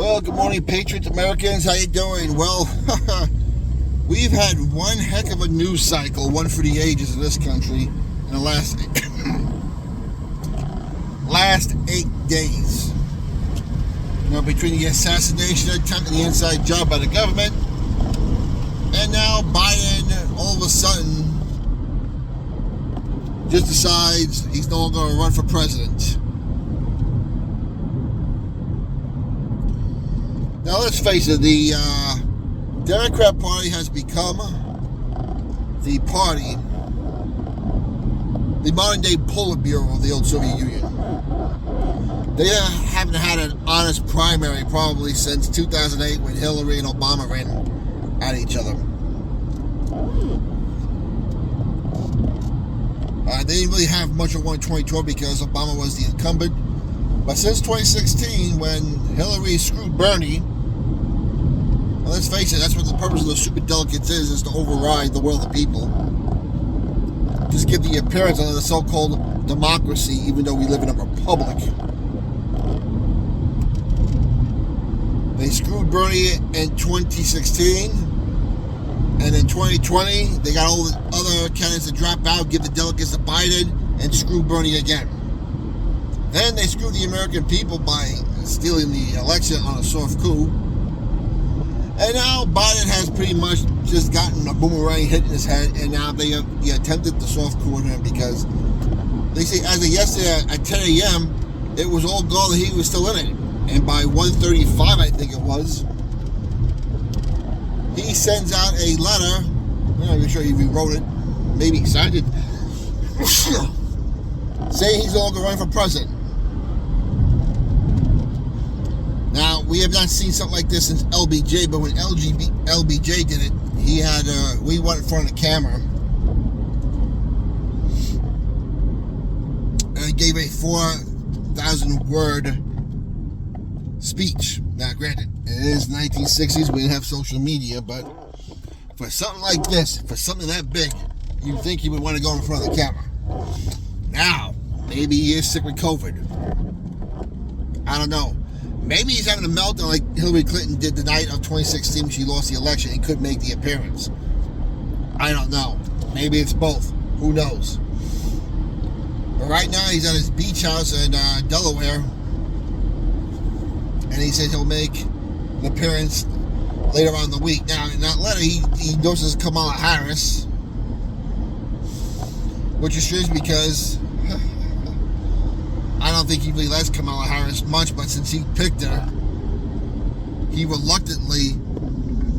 Well, good morning, Patriots, Americans. How you doing? Well, we've had one heck of a news cycle, one for the ages in this country, in the last 8 days. You know, between the assassination attempt and the inside job by the government, and now Biden, all of a sudden, just decides he's no longer going to run for president. Now, let's face it, the Democrat Party has become the party, the modern-day Pollit of the old Soviet Union. They haven't had an honest primary probably since 2008 when Hillary and Obama ran at each other. They didn't really have much of one in 2012 because Obama was the incumbent. But since 2016, when Hillary screwed Bernie, well, let's face it, that's what the purpose of the stupid delegates is to override the will of the people. Just give the appearance of the so-called democracy, even though we live in a republic. They screwed Bernie in 2016, and in 2020, they got all the other candidates to drop out, give the delegates to Biden, and screw Bernie again. Then they screwed the American people by stealing the election on a soft coup. And now Biden has pretty much just gotten a boomerang hit in his head, and now they attempted the soft coup on him because they say as of yesterday at 10 a.m., it was all gone that he was still in it. And by 1:35, I think it was, he sends out a letter. I'm not even sure he rewrote it. Maybe he signed it. Saying he's no longer running for president. Now, we have not seen something like this since LBJ, but when LBJ did it, he had, we went in front of the camera and gave a 4,000-word speech. Now, granted, it is 1960s, we didn't have social media, but for something like this, for something that big, you'd think he would want to go in front of the camera. Now, maybe he is sick with COVID. I don't know. Maybe he's having a meltdown like Hillary Clinton did the night of 2016 when she lost the election and couldn't make the appearance. I don't know. Maybe it's both. Who knows? But right now he's at his beach house in Delaware, and he says he'll make an appearance later on in the week. Now, in that letter, he endorses Kamala Harris, which is strange because I don't think he really likes Kamala Harris much, but since he picked her, he reluctantly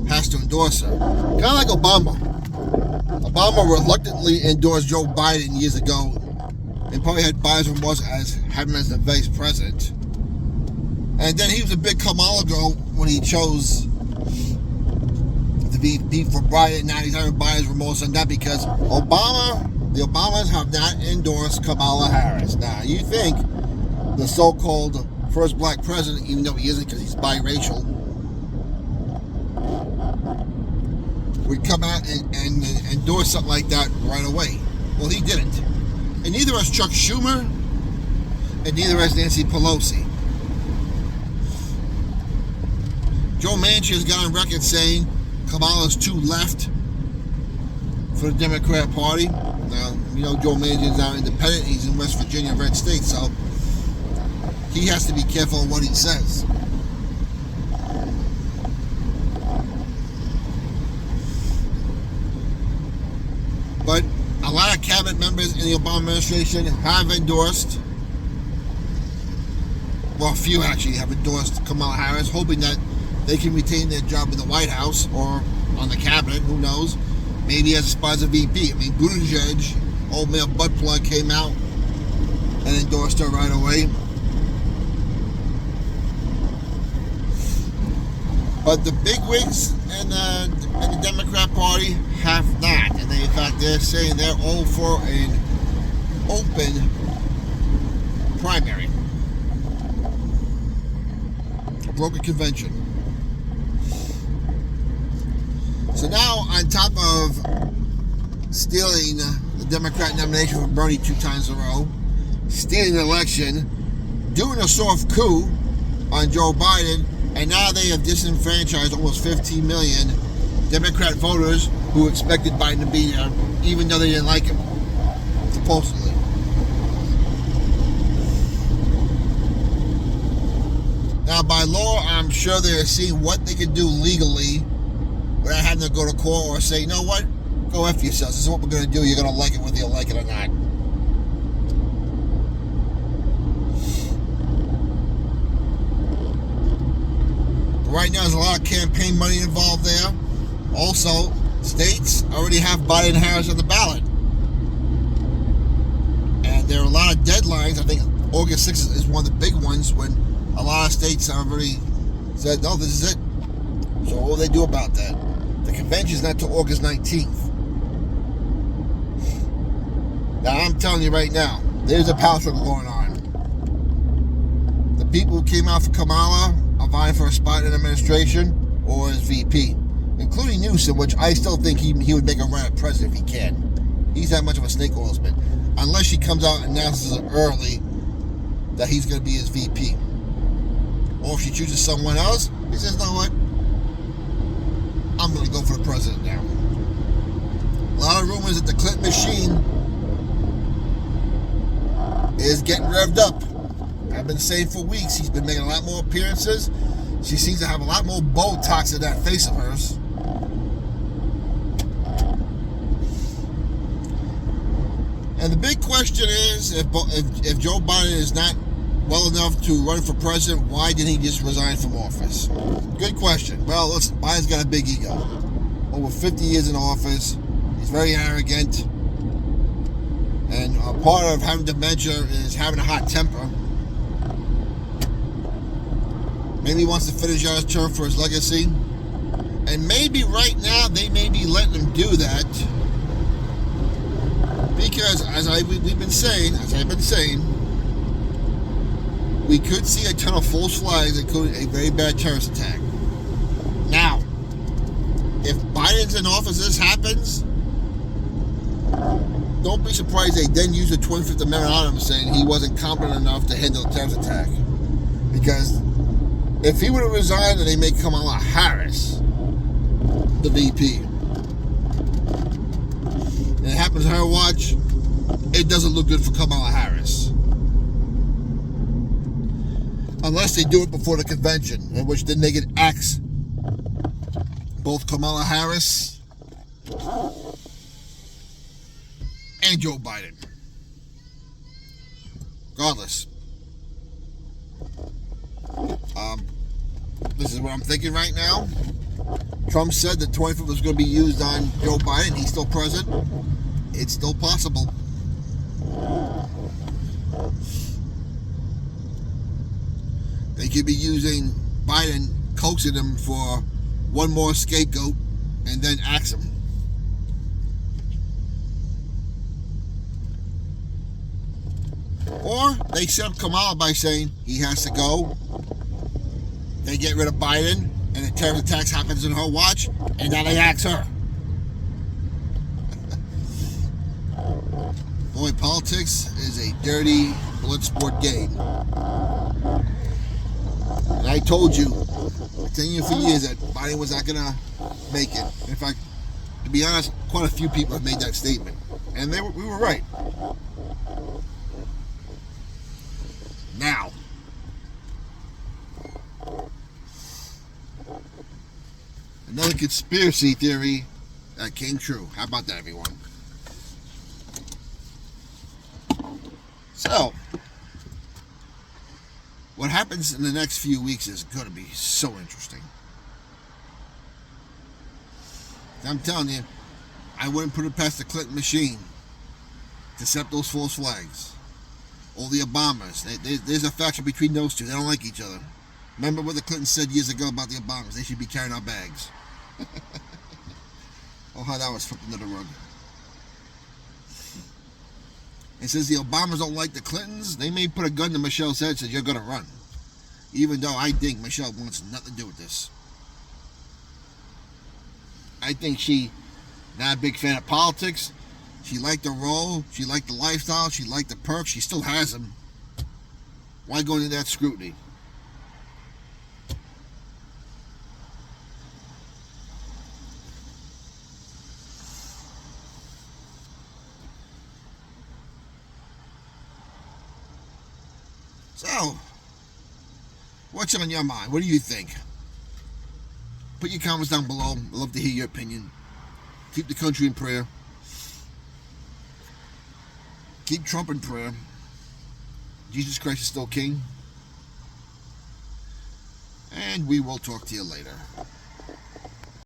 has to endorse her. Kind of like Obama. Obama reluctantly endorsed Joe Biden years ago and probably had bias remorse as having him as the vice president. And then he was a big Kamala girl when he chose to be for Biden. Now he's having bias remorse on that because the Obamas have not endorsed Kamala Harris. Now, you think the so-called first black president, even though he isn't because he's biracial, would come out and endorse something like that right away. Well, he didn't. And neither has Chuck Schumer, and neither has Nancy Pelosi. Joe Manchin has gone on record saying Kamala's too left for the Democrat Party. Now, you know, Joe Manchin's now independent. He's in West Virginia, red state, so he has to be careful on what he says. But a lot of cabinet members in the Obama administration have endorsed, well, a few actually have endorsed Kamala Harris, hoping that they can retain their job in the White House or on the cabinet, who knows. Maybe as a spot as a VP. I mean, Buttigieg, old male butt plug, came out and endorsed her right away. But the bigwigs in the Democrat Party have not. And in fact, they're saying they're all for an open primary. A broken convention. So now, on top of stealing the Democrat nomination for Bernie 2 times in a row, stealing the election, doing a soft coup on Joe Biden, and now they have disenfranchised almost 15 million Democrat voters who expected Biden to be there, even though they didn't like him, supposedly. Now, by law, I'm sure they're seeing what they can do legally without having to go to court or say, you know what, go F yourselves. This is what we're going to do. You're going to like it whether you like it or not. Right now, there's a lot of campaign money involved there. Also, states already have Biden and Harris on the ballot. And there are a lot of deadlines. I think August 6th is one of the big ones when a lot of states have already said, no, this is it. So what will they do about that? The convention is not till August 19th. Now, I'm telling you right now, there's a power struggle going on. The people who came out for Kamala are vying for a spot in administration or as VP, including Newsom, which I still think he would make a run at president if he can. He's that much of a snake oilsman. Unless she comes out and announces it early that he's going to be his VP. Or if she chooses someone else, he says, you know what? I'm going to go for the president now. A lot of rumors that the Clinton machine is getting revved up. I've been saying for weeks, he's been making a lot more appearances. She seems to have a lot more Botox in that face of hers. And the big question is, if Joe Biden is not well enough to run for president, why didn't he just resign from office? Good question. Well, listen, Biden's got a big ego. Over 50 years in office. He's very arrogant. And a part of having dementia is having a hot temper. Maybe he wants to finish out his term for his legacy. And maybe right now they may be letting him do that. Because as I've been saying, we could see a ton of false flags, including a very bad terrorist attack. Now, if Biden's in office, this happens, don't be surprised they then use the 25th Amendment on him, saying he wasn't competent enough to handle a terrorist attack. Because if he would have resigned, then they may Kamala Harris the VP. And it happens on her watch, it doesn't look good for Kamala Harris. Unless they do it before the convention, in which then they could axe both Kamala Harris and Joe Biden. Regardless, this is what I'm thinking right now. Trump said the 25th was going to be used on Joe Biden. He's still president. It's still possible. They could be using Biden, coaxing him for one more scapegoat, and then axe him. Or they set up Kamala by saying he has to go. They get rid of Biden, and the terrorist attacks happens in her watch, and now they axe her. Boy, politics is a dirty blood sport game. And I told you, I'm telling you for years that Biden was not going to make it. In fact, to be honest, quite a few people have made that statement. And we were right. Now, another conspiracy theory that came true. How about that, everyone? So, what happens in the next few weeks is going to be so interesting. I'm telling you, I wouldn't put it past the Clinton machine to set those false flags. Or the Obamas. There's a faction between those two. They don't like each other. Remember what the Clintons said years ago about the Obamas? They should be carrying our bags. Oh, how that was flipped under the rug. And since the Obamas don't like the Clintons, they may put a gun to Michelle's head and say, you're going to run. Even though I think Michelle wants nothing to do with this. I think she, not a big fan of politics. She liked the role. She liked the lifestyle. She liked the perks. She still has them. Why go into that scrutiny? So, what's on your mind? What do you think? Put your comments down below. I'd love to hear your opinion. Keep the country in prayer. Keep Trump in prayer. Jesus Christ is still king. And we will talk to you later.